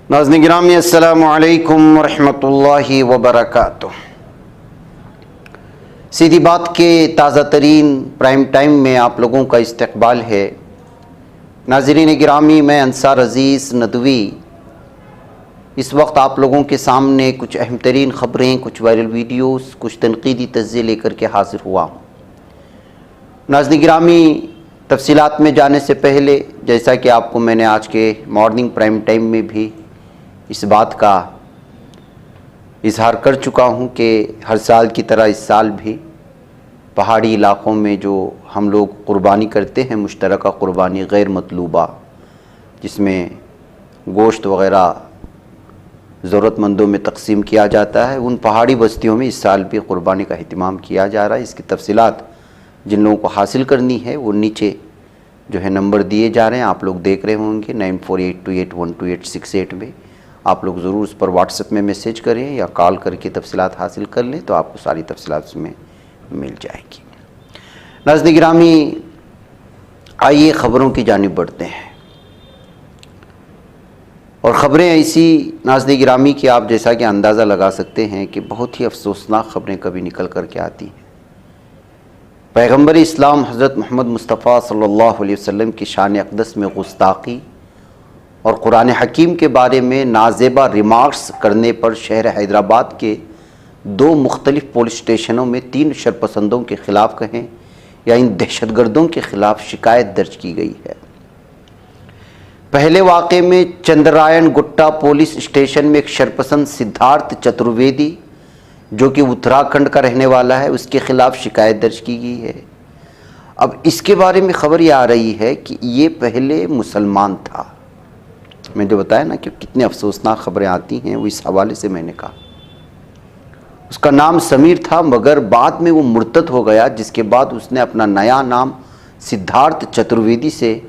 नाज़रीन गिरामी अस्सलामु अलैकुम वरहमतुल्लाहि वबरकातुह। सीधी बात के ताज़ा तरीन प्राइम टाइम में आप लोगों का इस्तकबाल है। नाज़रीन गिरामी, मैं अंसार अज़ीज़ नदवी इस वक्त आप लोगों के सामने कुछ अहम तरीन ख़बरें, कुछ वायरल वीडियोस, कुछ तनक़ीदी तज़्ज़िये लेकर के हाज़िर हुआ हूँ। नाज़रीन गिरामी, तफ़सीलात में जाने से पहले, जैसा कि आपको मैंने आज के मॉर्निंग प्राइम टाइम में भी इस बात का इजहार कर चुका हूँ कि हर साल की तरह इस साल भी पहाड़ी इलाक़ों में जो हम लोग क़ुरबानी करते हैं, मुश्तरका क़ुरबानी गैर मतलूबा, जिसमें गोश्त वग़ैरह ज़रूरतमंदों में तक़सीम किया जाता है, उन पहाड़ी बस्तियों में इस साल भी क़ुरबानी का अहतमाम किया जा रहा है। इसकी तफ़सीलात जिन लोगों को हासिल करनी है वो नीचे जो है नंबर दिए जा रहे हैं, आप लोग देख रहे होंगे 9482812868 में। आप लोग ज़रूर उस पर व्हाट्सएप में मैसेज करें या कॉल करके तफ़सीलात हासिल कर लें, तो आपको सारी तफ़सीलात उसमें मिल जाएगी। नाज़रीन गिरामी, आइए ख़बरों की जानिब बढ़ते हैं। और ख़बरें ऐसी नाज़रीन गिरामी कि आप जैसा कि अंदाज़ा लगा सकते हैं कि बहुत ही अफसोसनाक ख़बरें कभी निकल कर के आती हैं। पैगम्बर इस्लाम हज़रत मोहम्मद मुस्तफ़ा सल्लल्लाहु अलैहि वसल्लम की शान अक़दस में गुस्ताखी और कुरान हकीम के बारे में नाज़ेबा रिमार्क्स करने पर शहर हैदराबाद के 2 मुख्तलिफ़ पुलिस स्टेशनों में 3 शरपसंदों के ख़िलाफ़ कहें या इन दहशतगर्दों के ख़िलाफ़ शिकायत दर्ज की गई है। पहले वाक़े में चंद्रायण गुट्टा पुलिस स्टेशन में एक शरपसंद सिद्धार्थ चतुर्वेदी, जो कि उत्तराखंड का रहने वाला है, उसके ख़िलाफ़ शिकायत दर्ज की गई है। अब इसके बारे में ख़बर ये आ रही है कि ये पहले मुसलमान था। मैं जो बताया ना कि कितने अफसोसनाक ख़बरें आती हैं, वो इस हवाले से मैंने कहा। उसका नाम समीर था, मगर बाद में वो मुर्तद हो गया, जिसके बाद उसने अपना नया नाम सिद्धार्थ चतुर्वेदी से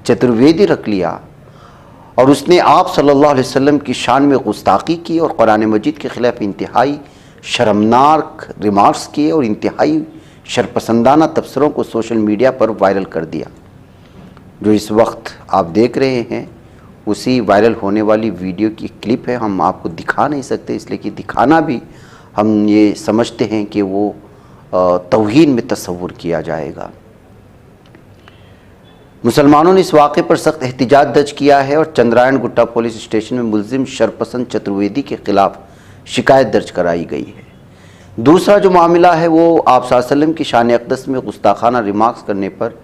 चतुर्वेदी रख लिया और उसने आप सल्लल्लाहु अलैहि वसल्लम की शान में गुस्ताखी की और कुरान मजीद के ख़िलाफ़ इंतहाई शर्मनाक रिमार्क्स किए और इंतहाई शरपसंदाना तबसरों को सोशल मीडिया पर वायरल कर दिया। जो इस वक्त आप देख रहे हैं उसी वायरल होने वाली वीडियो की क्लिप है। हम आपको दिखा नहीं सकते, इसलिए कि दिखाना भी हम ये समझते हैं कि वो तौहीन में तस्वुर किया जाएगा। मुसलमानों ने इस वाक़े पर सख्त एहतिजाज दर्ज किया है और चंद्रायण गुट्टा पुलिस स्टेशन में मुलजिम शरपसंद चतुर्वेदी के ख़िलाफ़ शिकायत दर्ज कराई गई है। दूसरा जो मामला है वो आप सल्लल्लाहु अलैहि वसल्लम की शान अक़दस में गुस्ताखाना रिमार्क्स करने पर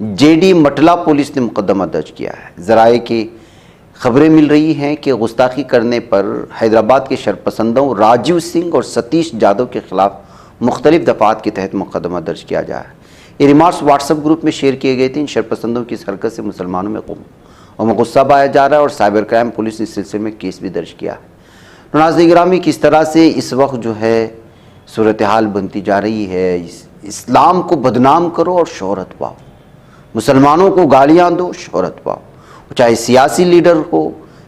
जेडी मटला पुलिस ने मुकदमा दर्ज किया है। ज़राए की ख़बरें मिल रही हैं कि गुस्ताखी करने पर हैदराबाद के शरपसंदों राजीव सिंह और सतीश जादव के ख़िलाफ़ मुख्तलिफ़ दफ़ात के तहत मुकदमा दर्ज किया जा है। ये रिमार्क्स व्हाट्सएप ग्रुप में शेयर किए गए थे। इन शरपसंदों की इस हरकत से मुसलमानों में गुस्सा पाया जा रहा है और साइबर क्राइम पुलिस ने इस सिलसिले में केस भी दर्ज किया है। तो नाज़रीन गिरामी, किस तरह से इस वक्त जो है सूरत हाल बनती जा रही है। इस्लाम को बदनाम करो और शोहरत पाओ, मुसलमानों को गालियाँ दो, शोहरत पाओ। चाहे सियासी लीडर हो,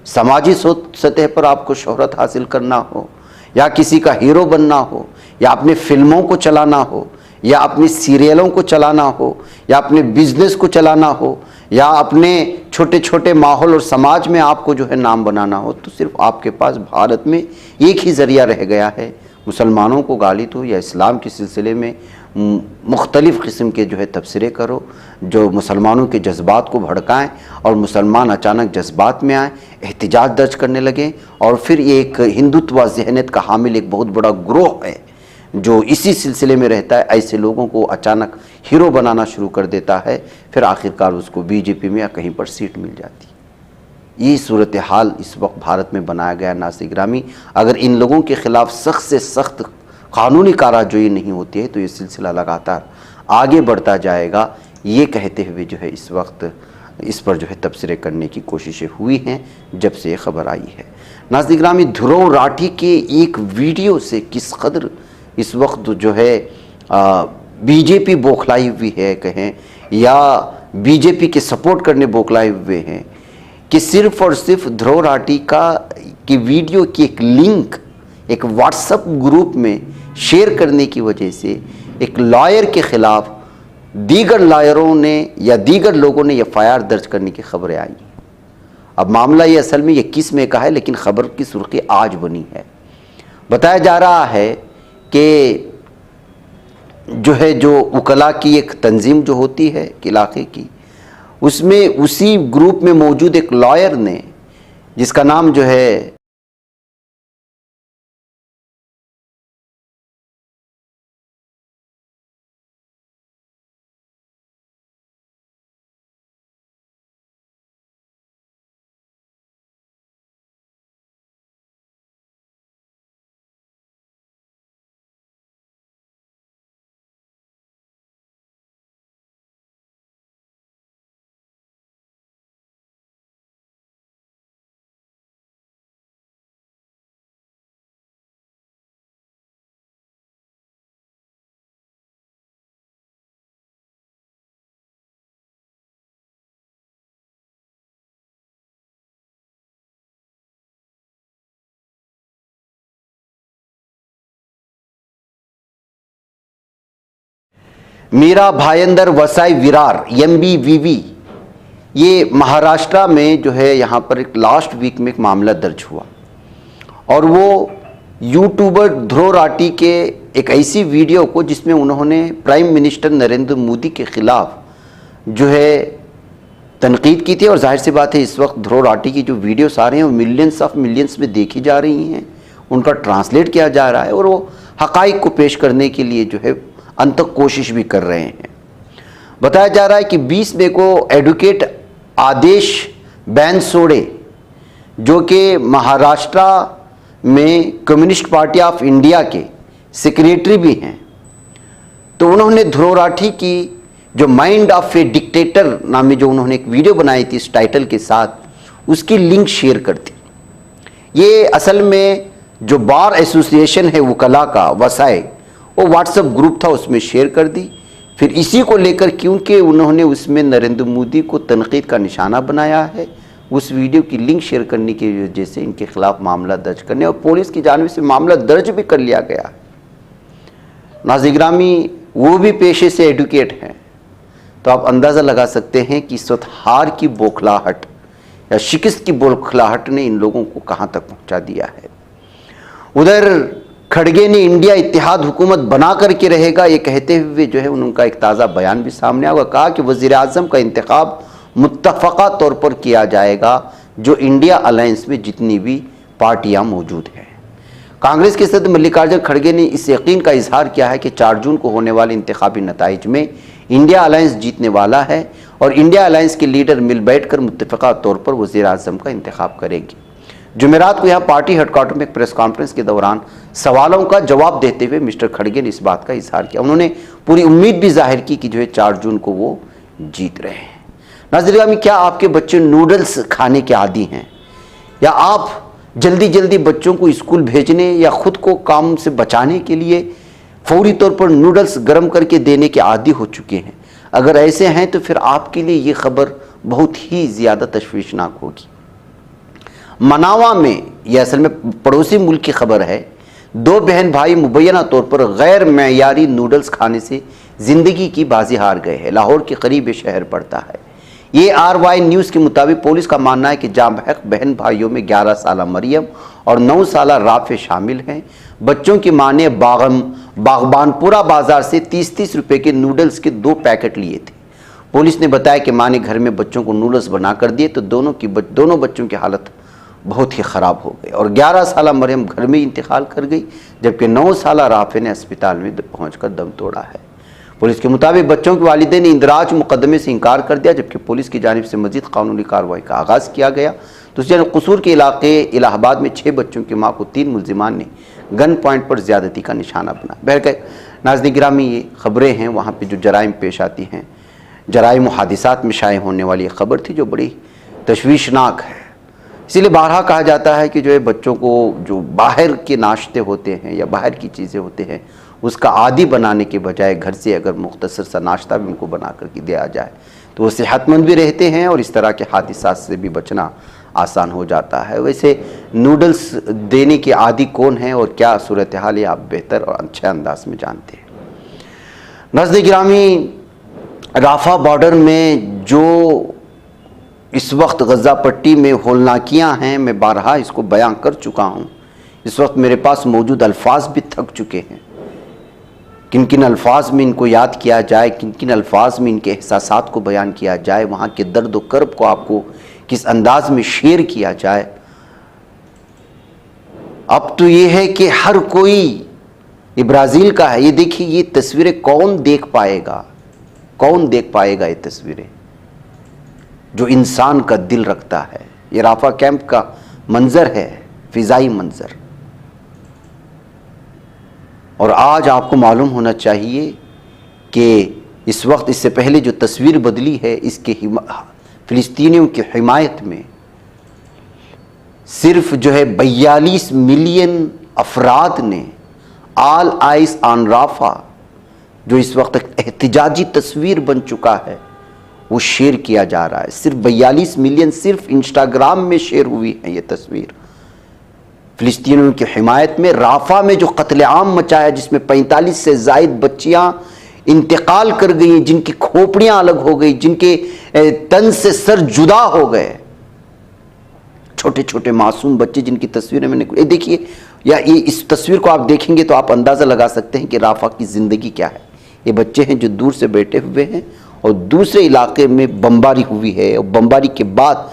समाजी सतह पर आपको शोहरत हासिल करना हो, या किसी का हीरो बनना हो, या अपने फिल्मों को चलाना हो, या अपनी सीरियलों को चलाना हो, या अपने बिजनेस को चलाना हो, या अपने छोटे छोटे माहौल और समाज में आपको जो है नाम बनाना हो, तो सिर्फ आपके पास भारत में एक ही ज़रिया रह गया है, मुसलमानों को गाली दो या इस्लाम के सिलसिले में मुख्तलिफ़ किस्म के जो है तबसरे करो, जो मुसलमानों के जज्बात को भड़काएं और मुसलमान अचानक जज्बात में आए, एहतिजाज दर्ज करने लगे। और फिर ये एक हिंदुत्व ज़हनियत का हामिल एक बहुत बड़ा ग्रोह है जो इसी सिलसिले में रहता है, ऐसे लोगों को अचानक हीरो बनाना शुरू कर देता है, फिर आखिरकार उसको बीजेपी में या कहीं पर सीट मिल जाती है। ये सूरत हाल इस वक्त भारत में बनाया गया। नाज़रीन गिरामी, अगर इन लोगों के ख़िलाफ़ सख्त से सख्त कानूनी कार्रवाई नहीं होती है तो ये सिलसिला लगातार आगे बढ़ता जाएगा। ये कहते हुए जो है इस वक्त इस पर जो है तबसरे करने की कोशिशें हुई हैं जब से ये ख़बर आई है। नाज़रीन गिरामी, ध्रुव राठी के एक वीडियो से किस कदर इस वक्त जो है बीजेपी बौखलाई हुई है कहें, या बीजेपी के सपोर्ट करने बौखलाए हुए हैं कि सिर्फ़ और सिर्फ ध्रुव राठी की वीडियो की एक लिंक एक व्हाट्सएप ग्रुप में शेयर करने की वजह से एक लॉयर के ख़िलाफ़ दीगर लॉयरों ने या दीगर लोगों ने एफआईआर दर्ज करने की खबरें आई। अब मामला ये असल में 21 मई का है, लेकिन खबर की सुर्खी आज बनी है। बताया जा रहा है कि जो उकला की एक तंजीम जो होती है इलाके की, उसमें उसी ग्रुप में मौजूद एक लॉयर ने, जिसका नाम जो है मीरा भायंदर वसाई विरार MBVV, ये महाराष्ट्र में जो है यहाँ पर एक लास्ट वीक में एक मामला दर्ज हुआ और वो यूट्यूबर ध्रुव राठी के एक ऐसी वीडियो को जिसमें उन्होंने प्राइम मिनिस्टर नरेंद्र मोदी के खिलाफ जो है तनकीद की थी। और जाहिर सी बात है इस वक्त ध्रुव राठी की जो वीडियोस आ रहे हैं वो मिलियंस ऑफ मिलियंस में देखी जा रही हैं, उनका ट्रांसलेट किया जा रहा है और वो हकाइक को पेश करने के लिए जो है अंतक कोशिश भी कर रहे हैं। बताया जा रहा है कि 20 मई को एडवोकेट आदेश बैनसोडे, जो कि महाराष्ट्र में कम्युनिस्ट पार्टी ऑफ इंडिया के सेक्रेटरी भी हैं, तो उन्होंने ध्रुव राठी की जो माइंड ऑफ ए डिक्टेटर नामी जो उन्होंने एक वीडियो बनाई थी इस टाइटल के साथ, उसकी लिंक शेयर कर दी। ये असल में जो बार एसोसिएशन है वकला का वसाई, वो व्हाट्सएप ग्रुप था उसमें शेयर कर दी। फिर इसी को लेकर क्योंकि उन्होंने उसमें नरेंद्र मोदी को तनकीद का निशाना बनाया है, उस वीडियो की लिंक शेयर करने की वजह से इनके खिलाफ मामला दर्ज करने और पुलिस की जानिब से मामला दर्ज भी कर लिया गया। नाज़रीन गिरामी, वो भी पेशे से एडवोकेट हैं, तो आप अंदाज़ा लगा सकते हैं कि इस वक्त हार की बौखलाहट या शिकस्त की बौखलाहट ने इन लोगों को कहाँ तक पहुँचा दिया है। उधर खड़गे ने इंडिया इत्तेहाद हुकूमत बना करके रहेगा ये कहते हुए जो है उनका एक ताज़ा बयान भी सामने आया। कहा कि वज़ीर आज़म का इंतखाब मुत्तफ़क़ा तौर पर किया जाएगा जो इंडिया अलायंस में जितनी भी पार्टियां मौजूद हैं। कांग्रेस के सदर मल्लिकार्जुन खड़गे ने इस यकीन का इजहार किया है कि 4 जून को होने वाले इंतखाबी नताइज में इंडिया अलायंस जीतने वाला है और इंडिया अलायंस के लीडर मिल बैठकर मुत्तफ़क़ा तौर पर वज़ीर आज़म का इंतखाब करेगी। जुमेरात को यहाँ पार्टी हेडक्वार्टर में एक प्रेस कॉन्फ्रेंस के दौरान सवालों का जवाब देते हुए मिस्टर खड़गे ने इस बात का इजहार किया। उन्होंने पूरी उम्मीद भी जाहिर की कि जो है 4 जून को वो जीत रहे हैं। नाज़रीन, क्या आपके बच्चे नूडल्स खाने के आदी हैं, या आप जल्दी जल्दी बच्चों को स्कूल भेजने या खुद को काम से बचाने के लिए फौरी तौर पर नूडल्स गर्म करके देने के आदी हो चुके हैं? अगर ऐसे हैं तो फिर आपके लिए ये खबर बहुत ही ज़्यादा तशवीशनाक होगी। मनावा में, यह असल में पड़ोसी मुल्क की खबर है, 2 बहन भाई मुबैना तौर पर गैर मेयारी नूडल्स खाने से ज़िंदगी की बाजी हार गए हैं। लाहौर के करीब ये शहर पड़ता है। ये RY न्यूज़ के मुताबिक पुलिस का मानना है कि जांबहक बहन भाइयों में 11 साला मरियम और 9 साला राफे शामिल हैं। बच्चों की मां ने बागबानपुरा बाजार से 30-30 रुपये के नूडल्स के 2 पैकेट लिए थे। पुलिस ने बताया कि मां ने घर में बच्चों को नूडल्स बना कर दिए तो दोनों बच्चों की हालत बहुत ही ख़राब हो गई और 11 साला मरियम घर में इंतकाल कर गई, जबकि 9 साला राफे ने अस्पताल में पहुंचकर दम तोड़ा है। पुलिस के मुताबिक बच्चों के वालिदैन ने इंदराज मुकदमे से इनकार कर दिया, जबकि पुलिस की जानिब से मजीद कानूनी कार्रवाई का आगाज़ किया गया। तो कसूर के इलाके इलाहाबाद में 6 बच्चों की माँ को 3 मुलजिमान ने गन पॉइंट पर ज़्यादती का निशाना बनाया। बहरकैफ नाज़रीन गिरामी, ये ख़बरें हैं वहाँ पर जो जराइम पेश आती हैं, जराइम व हादिसात में शाये होने वाली खबर थी जो बड़ी तशवीशनाक है। इसीलिए बारहा कहा जाता है कि जो है बच्चों को जो बाहर के नाश्ते होते हैं या बाहर की चीज़ें होते हैं उसका आदी बनाने के बजाय घर से अगर मुख्तसर सा नाश्ता भी उनको बना करके दिया जाए तो वो सेहतमंद भी रहते हैं और इस तरह के हादिसात से भी बचना आसान हो जाता है। वैसे नूडल्स देने के आदी कौन है और क्या सूरत हाल है, आप बेहतर और अच्छे अंदाज में जानते हैं। नाज़रीन गिरामी, राफा बॉर्डर में जो इस वक्त गज़ा पट्टी में होलनाकियाँ हैं, मैं बारहा इसको बयां कर चुका हूँ। इस वक्त मेरे पास मौजूद अल्फाज भी थक चुके हैं। किन किन अल्फाज में इनको याद किया जाए, किन किन अल्फाज में इनके एहसासात को बयान किया जाए, वहाँ के दर्द व कर्ब को आपको किस अंदाज में शेयर किया जाए। अब तो ये है कि हर कोई ये ब्राज़ील का है। ये देखिए, ये तस्वीरें कौन देख पाएगा, कौन देख पाएगा ये तस्वीरें जो इंसान का दिल रखता है। ये राफा कैंप का मंजर है, फिजाई मंजर। और आज आपको मालूम होना चाहिए कि इस वक्त, इससे पहले जो तस्वीर बदली है, इसके फिलिस्तीनियों की हिमायत में सिर्फ जो है 42 मिलियन अफराद ने ऑल आइज ऑन राफा, जो इस वक्त एहतिजाजी तस्वीर बन चुका है, वो शेयर किया जा रहा है। सिर्फ 42 मिलियन सिर्फ इंस्टाग्राम में शेयर हुई है ये तस्वीर। फिलिस्तीनियों की हिमायत में राफा में जो कत्लेआम मचा है, जिसमें 45 से ज़ायद बच्चियां इंतकाल कर गई, जिनकी खोपड़ियां अलग हो गई, जिनके तन से सर जुदा हो गए, छोटे छोटे मासूम बच्चे जिनकी तस्वीरें मैंने देखिए, या ये इस तस्वीर को आप देखेंगे तो आप अंदाज़ा लगा सकते हैं कि राफा की ज़िंदगी क्या है। ये बच्चे हैं जो दूर से बैठे हुए हैं और दूसरे इलाके में बमबारी हुई है, और बमबारी के बाद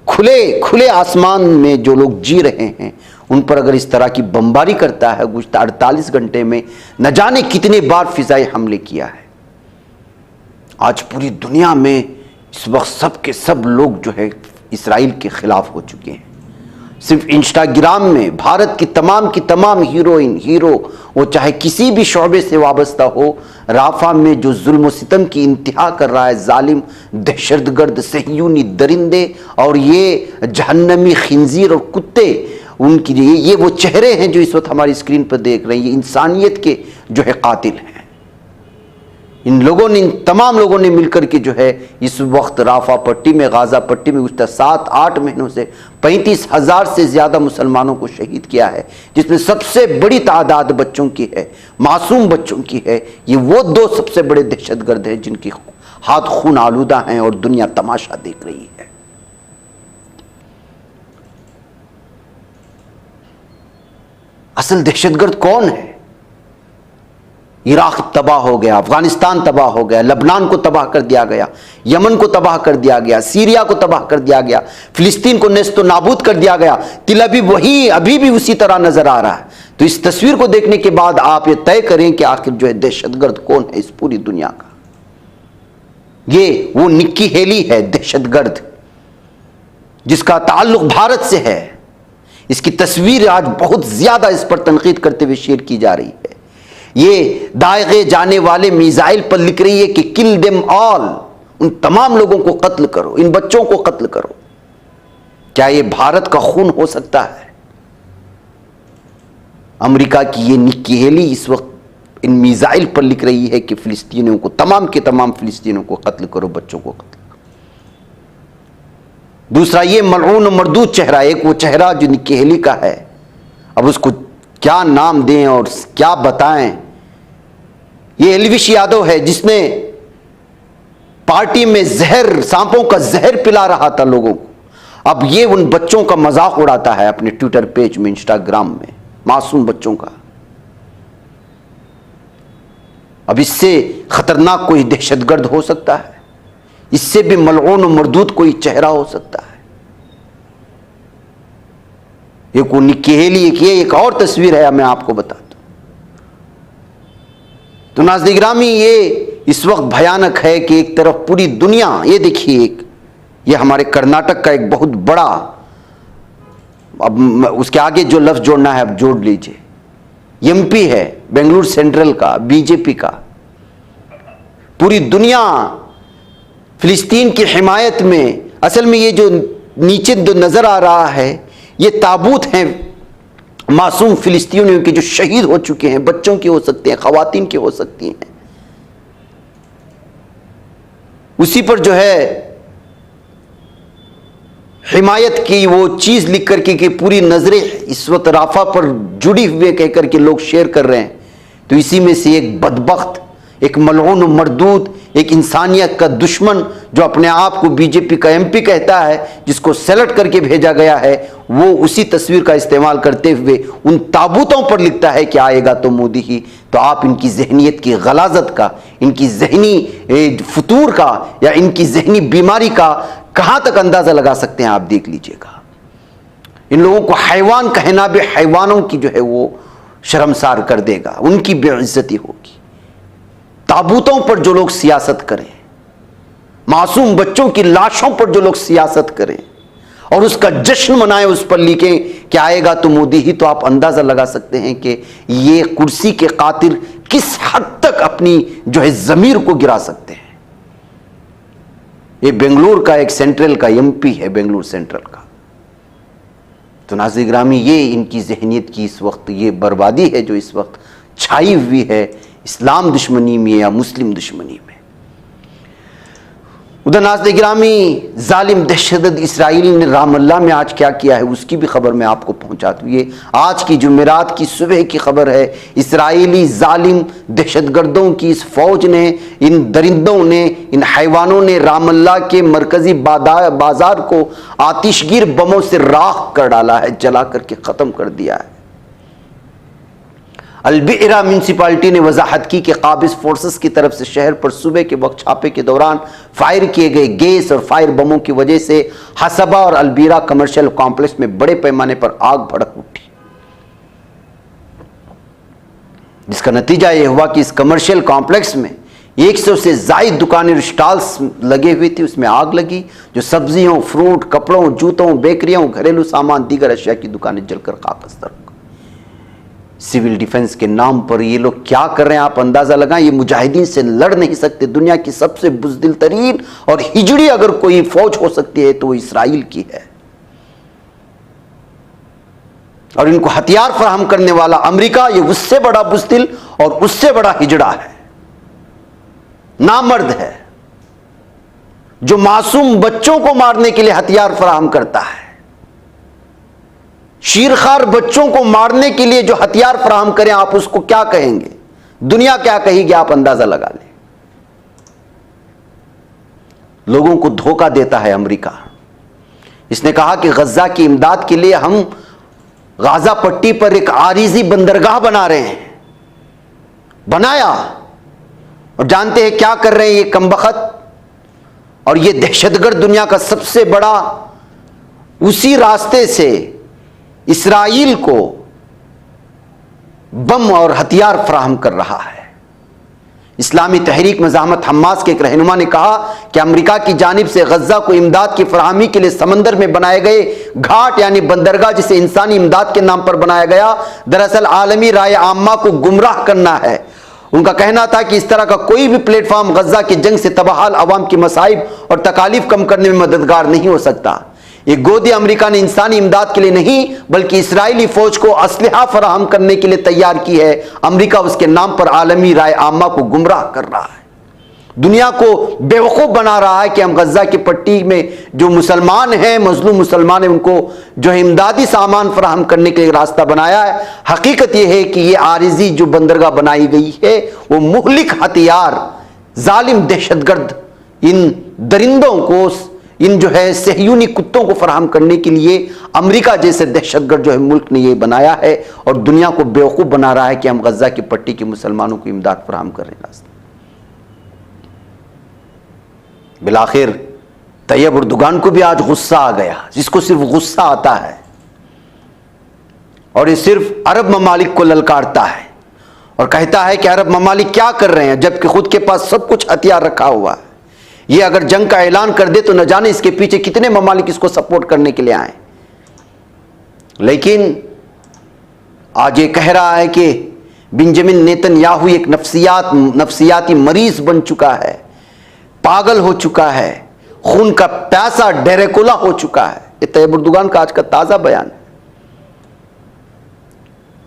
खुले खुले आसमान में जो लोग जी रहे हैं, उन पर अगर इस तरह की बमबारी करता है, गुज़श्ता 48 घंटे में न जाने कितने बार फिजाई हमले किया है। आज पूरी दुनिया में इस वक्त सब के सब लोग जो है इसराइल के खिलाफ हो चुके हैं। सिर्फ इंस्टाग्राम में भारत की तमाम हीरोइन हीरो, वो चाहे किसी भी शोबे से वाबस्ता हो, राफा में जो जुल्म सितम की इंतहा कर रहा है जालिम दहशतगर्द सहयूनी दरिंदे और ये जहन्नमी खिंजीर और कुत्ते, उनकी ये वो चेहरे हैं जो इस वक्त हमारी स्क्रीन पर देख रहे हैं। ये इंसानियत के जो है कातिल हैं। इन लोगों ने, इन तमाम लोगों ने मिलकर के जो है इस वक्त राफा पट्टी में, गाजा पट्टी में गुज़श्ता 7-8 महीनों से 35,000 से ज़्यादा मुसलमानों को शहीद किया है, जिसमें सबसे बड़ी तादाद बच्चों की है, मासूम बच्चों की है। ये वो दो सबसे बड़े दहशतगर्द हैं जिनकी हाथ खून आलूदा हैं और दुनिया तमाशा देख रही है। असल दहशतगर्द कौन है? इराक तबाह हो गया, अफगानिस्तान तबाह हो गया, लबनान को तबाह कर दिया गया, यमन को तबाह कर दिया गया, सीरिया को तबाह कर दिया गया, फिलिस्तीन को नेस्तो नाबूद कर दिया गया। तिल अबीब वही अभी भी उसी तरह नजर आ रहा है। तो इस तस्वीर को देखने के बाद आप ये तय करें कि आखिर जो है दहशतगर्द कौन है इस पूरी दुनिया का। ये वो निक्की हेली है दहशतगर्द, जिसका ताल्लुक भारत से है। इसकी तस्वीर आज बहुत ज्यादा इस पर तनकीद करते हुए शेयर की जा रही है। ये दागे जाने वाले मिसाइल पर लिख रही है कि किल देम ऑल, उन तमाम लोगों को कत्ल करो, इन बच्चों को कत्ल करो। क्या ये भारत का खून हो सकता है? अमेरिका की ये निक्की हेली इस वक्त इन मिसाइल पर लिख रही है कि फिलिस्तीनियों को, तमाम के तमाम फिलिस्तीनियों को कत्ल करो, बच्चों को कत्ल करो। दूसरा ये मलऊन मरदूद चेहरा, एक वो चेहरा जो निक्की हेली का है, अब उसको क्या नाम दें और क्या बताएं। ये एलविश यादव है जिसने पार्टी में जहर, सांपों का जहर पिला रहा था लोगों को। अब ये उन बच्चों का मजाक उड़ाता है अपने ट्विटर पेज में, इंस्टाग्राम में, मासूम बच्चों का। अब इससे खतरनाक कोई दहशतगर्द हो सकता है? इससे भी मलऊन और मरदूद कोई चेहरा हो सकता है? ये को निक्की हेली एक और तस्वीर है, मैं आपको बताता हूं। तो नाज़रीन गिरामी, ये इस वक्त भयानक है कि एक तरफ पूरी दुनिया, ये देखिए, ये हमारे कर्नाटक का एक बहुत बड़ा, अब उसके आगे जो लफ्ज जोड़ना है अब जोड़ लीजिए, एमपी है बेंगलुरु सेंट्रल का, बीजेपी का। पूरी दुनिया फिलिस्तीन की हिमायत में, असल में ये जो नीचे जो नजर आ रहा है, ये ताबूत हैं मासूम फिलिस्तीनियों के जो शहीद हो चुके हैं। बच्चों के हो सकते हैं, खवातीन के हो सकती हैं। उसी पर जो है हिमायत की वो चीज लिख करके कि पूरी नजरें इस वक्त राफा पर जुड़ी हुए कहकर के लोग शेयर कर रहे हैं। तो इसी में से एक बदबख्त एक मलऊन मरदूद, एक इंसानियत का दुश्मन जो अपने आप को बीजेपी का एमपी कहता है, जिसको सेलेक्ट करके भेजा गया है, वो उसी तस्वीर का इस्तेमाल करते हुए उन ताबूतों पर लिखता है कि आएगा तो मोदी ही। तो आप इनकी जहनीत की गलाजत का, इनकी जहनी फतूर का या इनकी जहनी बीमारी का कहां तक अंदाजा लगा सकते हैं, आप देख लीजिएगा। इन लोगों को हैवान कहना भी हैवानों की जो है वो शर्मसार कर देगा, उनकी बेइज्जती होगी। ताबूतों पर जो लोग सियासत करें, मासूम बच्चों की लाशों पर जो लोग सियासत करें और उसका जश्न मनाएं, उस पर लिखें कि आएगा तो मोदी ही, तो आप अंदाजा लगा सकते हैं कि ये कुर्सी के कातिल किस हद तक अपनी जो है जमीर को गिरा सकते हैं। ये बेंगलुरु का एक सेंट्रल का एमपी है, बेंगलुरु सेंट्रल का। तो नाज़रीन गिरामी, ये इनकी जहनीत की इस वक्त ये बर्बादी है जो इस वक्त छाई हुई है इस्लाम दुश्मनी में या मुस्लिम दुश्मनी में। उधर नाज़रीन गिरामी, जालिम दहशतगर्द इसराइल ने रामल्ला में आज क्या किया है उसकी भी खबर मैं आपको पहुंचा दूँ। ये आज की जुमेरात की सुबह की खबर है। इसराइली जालिम दहशतगर्दों की इस फौज ने, इन दरिंदों ने, इन हैवानों ने रामल्ला के मरकजी बाजार को आतिशगीर बमों से राख कर डाला है, जला करके ख़त्म कर दिया है। अलबिरा म्यूनसिपालिटी ने वजाहत की कि काबिज फोर्सेस की तरफ से शहर पर सुबह के वक्त छापे के दौरान फायर किए गए गैस और फायर बमों की वजह से हसबा और अलबिरा कमर्शियल कॉम्प्लेक्स में बड़े पैमाने पर आग भड़क उठी, जिसका नतीजा यह हुआ कि इस कमर्शियल कॉम्प्लेक्स में 100 से ज्यादा दुकानें और स्टॉल्स लगे हुए थी, उसमें आग लगी, जो सब्जियों, फ्रूट, कपड़ों, जूतों, बेकरियों, घरेलू सामान, दीगर अशिया की दुकानें जलकर खाकस्तर हो गई। सिविल डिफेंस के नाम पर ये लोग क्या कर रहे हैं, आप अंदाजा लगाएं। ये मुजाहिदीन से लड़ नहीं सकते। दुनिया की सबसे बुज़दिल तरीन और हिजड़ी अगर कोई फौज हो सकती है तो वो इसराइल की है, और इनको हथियार फराहम करने वाला अमेरिका, ये उससे बड़ा बुज़दिल और उससे बड़ा हिजड़ा है, नामर्द है, जो मासूम बच्चों को मारने के लिए हथियार फराहम करता है। शीरखार बच्चों को मारने के लिए जो हथियार फराहम करें, आप उसको क्या कहेंगे, दुनिया क्या कहेगी, आप अंदाजा लगा लें। लोगों को धोखा देता है अमेरिका। इसने कहा कि गजा की इमदाद के लिए हम गाजा पट्टी पर एक आरिजी बंदरगाह बना रहे हैं, बनाया, और जानते हैं क्या कर रहे हैं ये कमबख्त और ये दहशतगर्द दुनिया का सबसे बड़ा उसी रास्ते से इसराइल को बम और हथियार फराहम कर रहा है। इस्लामी तहरीक मज़ाहमत हमास के एक रहनुमा ने कहा कि अमेरिका की जानिब से गजा को इमदाद की फराहमी के लिए समंदर में बनाए गए घाट यानी बंदरगाह, जिसे इंसानी इमदाद के नाम पर बनाया गया, दरअसल आलमी राय आम्मा को गुमराह करना है। उनका कहना था कि इस तरह का कोई भी प्लेटफॉर्म गजा की जंग से तबाहाल अवाम की मसाइब और तकालीफ कम करने में मददगार नहीं हो सकता। ये गोदी अमेरिका ने इंसानी इमदाद के लिए नहीं बल्कि इसराइली फौज को असलहा फराहम करने के लिए तैयार की है। अमेरिका उसके नाम पर आलमी राय आम्मा को गुमराह कर रहा है, दुनिया को बेवकूफ़ बना रहा है कि हम गजा की पट्टी में जो मुसलमान हैं, मजलूम मुसलमान हैं, उनको जो है इमदादी सामान फराहम करने के लिए रास्ता बनाया है। हकीकत यह है कि ये आरिजी जो बंदरगाह बनाई गई है वो मुहलिक हथियार जालिम दहशतगर्द इन दरिंदों को, इन जो है सहयूनी कुत्तों को फराहम करने के लिए अमेरिका जैसे दहशतगर्द जो है मुल्क ने ये बनाया है, और दुनिया को बेवकूफ़ बना रहा है कि हम गजा की पट्टी के मुसलमानों को इमदाद फराहम कर रहे हैं। बिलाखिर तैयब उर्दुगान को भी आज गुस्सा आ गया, जिसको सिर्फ गुस्सा आता है और ये सिर्फ अरब ममालिक को ललकारता है और कहता है कि अरब ममालिक क्या कर रहे हैं, जबकि खुद के पास सब कुछ हथियार रखा हुआ है। ये अगर जंग का ऐलान कर दे तो न जाने इसके पीछे कितने ममालिक इसको सपोर्ट करने के लिए आए। लेकिन आज ये कह रहा है कि बेंजामिन नेतन्याहू एक नफ्सियाती मरीज बन चुका है, पागल हो चुका है, खून का प्यासा ड्रैकुला हो चुका है। ये तैयब उर्दुगान का आज का ताजा बयान है।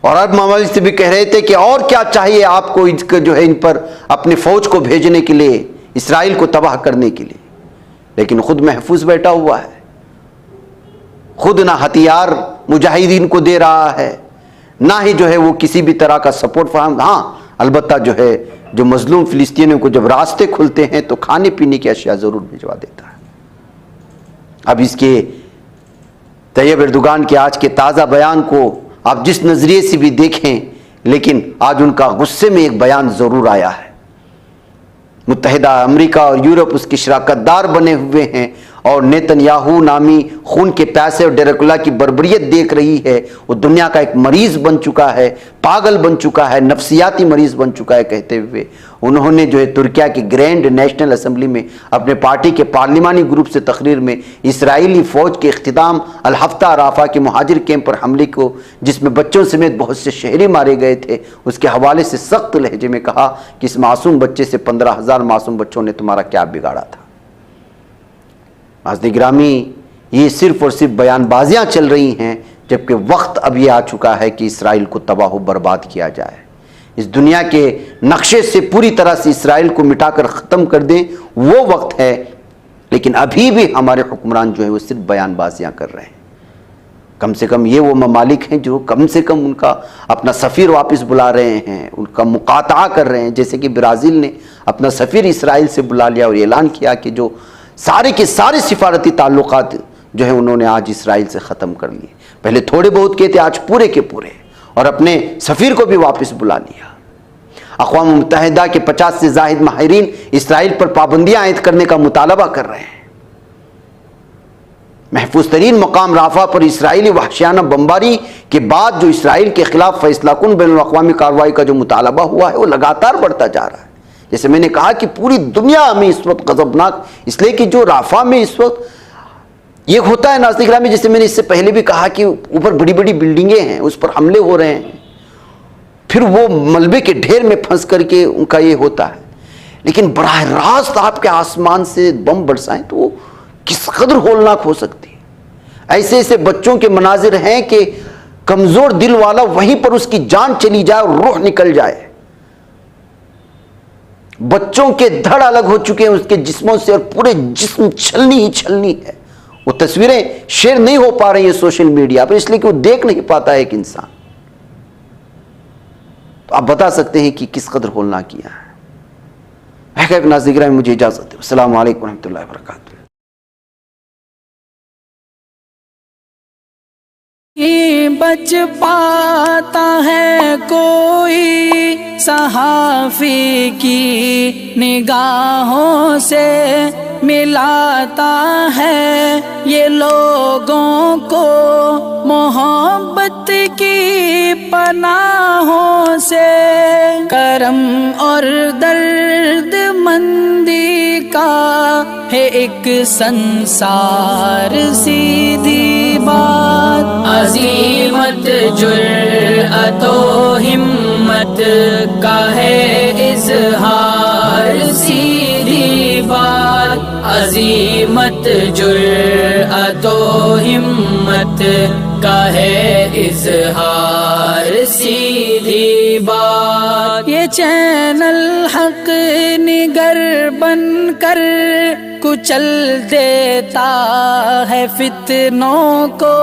और अरब ममालिक से भी कह रहे थे कि और क्या चाहिए आपको जो है इन पर अपनी फौज को भेजने के लिए, इसराइल को तबाह करने के लिए, लेकिन खुद महफूज बैठा हुआ है, खुद ना हथियार मुजाहिदीन को दे रहा है, ना ही जो है वो किसी भी तरह का सपोर्ट फराहम। हाँ, अलबत्ता जो है जो मजलूम फिलिस्तीनियों को जब रास्ते खुलते हैं तो खाने पीने की अशिया ज़रूर भिजवा देता है। अब इसके तैयब एर्दोगान के आज के ताज़ा बयान को आप जिस नज़रिए से भी देखें, लेकिन आज उनका गुस्से में एक बयान ज़रूर आया है। मुत्तहिदा अमेरिका और यूरोप उसके शराकतदार बने हुए हैं और नेतन्याहू नामी खून के प्यासे और ड्रैकुला की बर्बरियत देख रही है। वो दुनिया का एक मरीज बन चुका है, पागल बन चुका है, नफ्सियाती मरीज बन चुका है कहते हुए उन्होंने जो है तुर्किया की ग्रैंड नेशनल असेंबली में अपने पार्टी के पार्लिमानी ग्रुप से तकरीर में इसराइली फ़ौज के इख्तिताम अल हफ्ता राफा के मुहाजिर कैंप पर हमले को, जिसमें बच्चों समेत बहुत से शहरी मारे गए थे, उसके हवाले से सख्त लहजे में कहा कि इस मासूम बच्चे से 15,000 मासूम बच्चों ने तुम्हारा क्या बिगाड़ा था। नाज़रीन गिरामी, ये सिर्फ और सिर्फ बयानबाजियाँ चल रही हैं, जबकि वक्त अब ये आ चुका है कि इसराइल को तबाह बर्बाद किया जाए। इस दुनिया के नक्शे से पूरी तरह से इसराइल को मिटाकर ख़त्म कर दें, वो वक्त है। लेकिन अभी भी हमारे हुक्मरान जो है वो सिर्फ बयानबाजियाँ कर रहे हैं। कम से कम ये वो ममालिक हैं जो कम से कम उनका अपना सफ़ीर वापस बुला रहे हैं, उनका मुकाता कर रहे हैं। जैसे कि ब्राज़ील ने अपना सफ़ीर इसराइल से बुला लिया और ऐलान किया कि जो सारे के सारे सिफारती ताल्लुकात जो है उन्होंने आज इसराइल से ख़त्म कर लिए। पहले थोड़े बहुत किए थे, आज पूरे के पूरे, और अपने सफ़ीर को भी वापस बुला लिया। अक़वाम मुत्तहिदा के 50 से ज़ाहिद माहिरीन इसराइल पर पाबंदियाँ आयद करने का मुतालबा कर रहे हैं। महफूज तरीन मकाम राफा पर इसराइली वहशियाना बमबारी के बाद जो इसराइल के खिलाफ फैसलाकुन बैनुल अक़वामी कार्रवाई का जो मुतालबा हुआ है वो लगातार बढ़ता जा रहा है। जैसे मैंने कहा कि पूरी दुनिया में इस वक्त गज़बनाक, इसलिए कि जो राफा में इस वक्त ये होता है नाज़रीन गिरामी, जैसे मैंने इससे पहले भी कहा कि ऊपर बड़ी बड़ी बिल्डिंगें हैं, उस पर हमले हो रहे हैं, फिर वो मलबे के ढेर में फंस करके उनका ये होता है। लेकिन बराह रास्त आपके आसमान से बम बरसाएं तो वो किस कदर होलनाक हो सकती है। ऐसे ऐसे बच्चों के मनाजिर हैं कि कमज़ोर दिल वाला वहीं पर उसकी जान चली जाए और रूह निकल जाए। बच्चों के धड़ अलग हो चुके हैं उसके जिस्मों से और पूरे जिस्म छलनी ही छलनी है। वो तस्वीरें शेयर नहीं हो पा रही है सोशल मीडिया पर, इसलिए कि वो देख नहीं पाता है एक इंसान। तो आप बता सकते हैं कि किस कदर होलनाक किया है। नाज़रीन गिरामी, मुझे इजाज़त है। अस्सलामु अलैकुम रहमतुल्लाहि व बरकातुहू। बच पाता है कोई सहाफ़ी की निगाहों से, मिलाता है ये लोगों को मोहब्बत की पनाहों से। करम और दर्द मंदी का है एक संसार, सीधी बात। अज़ीमत जुर्अतो हिम्मत का है इज़हार, सीधी बात। अज़ीमत जुर्अतो हिम्मत का है इज़हार, सीधी बात। ये चैनल हक निगर बनकर कुचल देता है फितनों को।